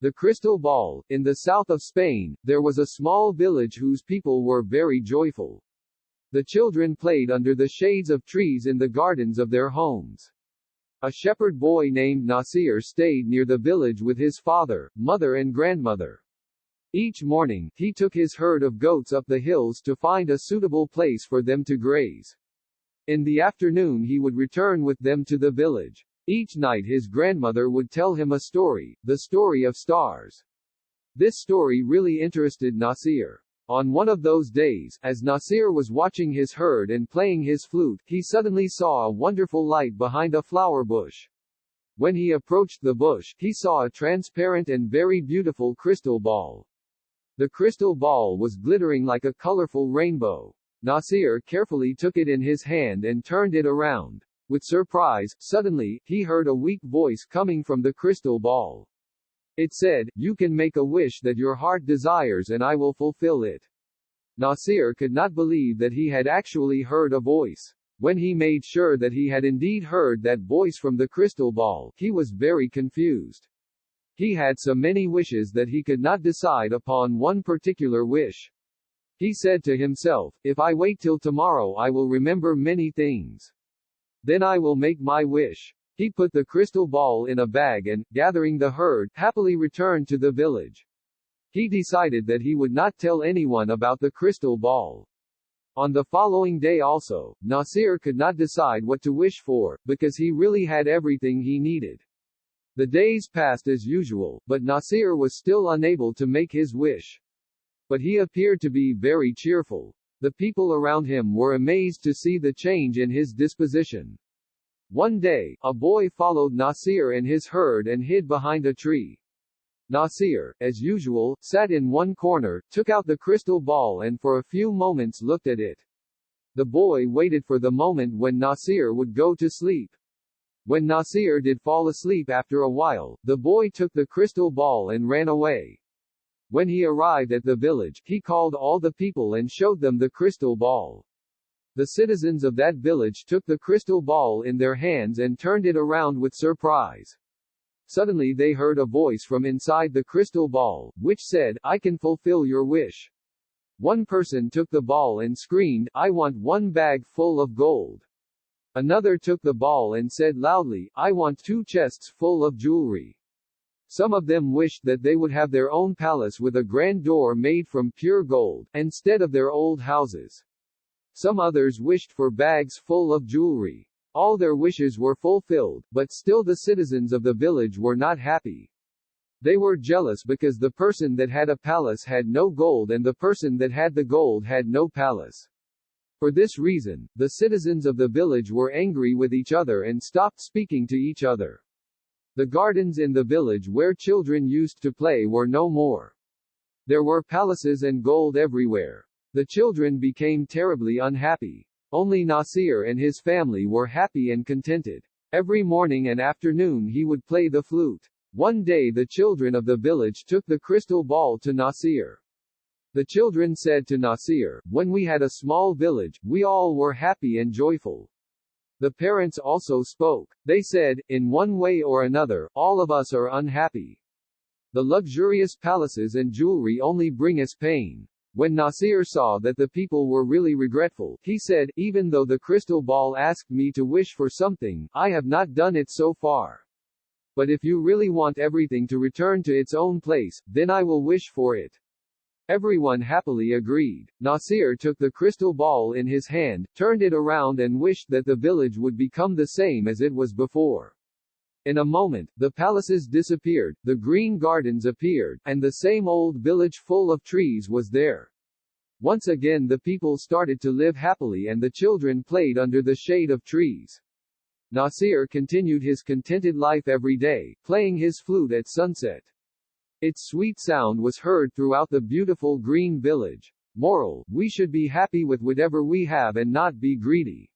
The crystal ball. In the south of Spain, there was a small village whose people were very joyful. The children played under the shades of trees in the gardens of their homes. A shepherd boy named Nasir stayed near the village with his father, mother and grandmother. Each morning, he took his herd of goats up the hills to find a suitable place for them to graze. In the afternoon he would return with them to the village. Each night his grandmother would tell him a story, the story of stars. This story really interested Nasir. On one of those days, as Nasir was watching his herd and playing his flute, he suddenly saw a wonderful light behind a flower bush. When he approached the bush, he saw a transparent and very beautiful crystal ball. The crystal ball was glittering like a colorful rainbow. Nasir carefully took it in his hand and turned it around. With surprise, suddenly, he heard a weak voice coming from the crystal ball. It said, "You can make a wish that your heart desires and I will fulfill it." Nasir could not believe that he had actually heard a voice. When he made sure that he had indeed heard that voice from the crystal ball, he was very confused. He had so many wishes that he could not decide upon one particular wish. He said to himself, "If I wait till tomorrow I will remember many things. Then I will make my wish." He put the crystal ball in a bag and, gathering the herd, happily returned to the village. He decided that he would not tell anyone about the crystal ball. On the following day also, Nasir could not decide what to wish for, because he really had everything he needed. The days passed as usual, but Nasir was still unable to make his wish. But he appeared to be very cheerful. The people around him were amazed to see the change in his disposition. One day, a boy followed Nasir and his herd and hid behind a tree. Nasir, as usual, sat in one corner, took out the crystal ball and for a few moments looked at it. The boy waited for the moment when Nasir would go to sleep. When Nasir did fall asleep after a while, the boy took the crystal ball and ran away. When he arrived at the village, he called all the people and showed them the crystal ball. The citizens of that village took the crystal ball in their hands and turned it around with surprise. Suddenly they heard a voice from inside the crystal ball, which said, "I can fulfill your wish." One person took the ball and screamed, "I want one bag full of gold." Another took the ball and said loudly, "I want 2 chests full of jewelry." Some of them wished that they would have their own palace with a grand door made from pure gold, instead of their old houses. Some others wished for bags full of jewelry. All their wishes were fulfilled, but still the citizens of the village were not happy. They were jealous because the person that had a palace had no gold and the person that had the gold had no palace. For this reason, the citizens of the village were angry with each other and stopped speaking to each other. The gardens in the village where children used to play were no more. There were palaces and gold everywhere. The children became terribly unhappy. Only Nasir and his family were happy and contented. Every morning and afternoon he would play the flute. One day the children of the village took the crystal ball to Nasir. The children said to Nasir, "When we had a small village, we all were happy and joyful." The parents also spoke. They said, "In one way or another, all of us are unhappy. The luxurious palaces and jewelry only bring us pain." When Nasir saw that the people were really regretful, he said, "Even though the crystal ball asked me to wish for something, I have not done it so far. But if you really want everything to return to its own place, then I will wish for it." Everyone happily agreed. Nasir took the crystal ball in his hand, turned it around and wished that the village would become the same as it was before. In a moment, the palaces disappeared, the green gardens appeared, and the same old village full of trees was there. Once again the people started to live happily and the children played under the shade of trees. Nasir continued his contented life every day, playing his flute at sunset. Its sweet sound was heard throughout the beautiful green village. Moral: we should be happy with whatever we have and not be greedy.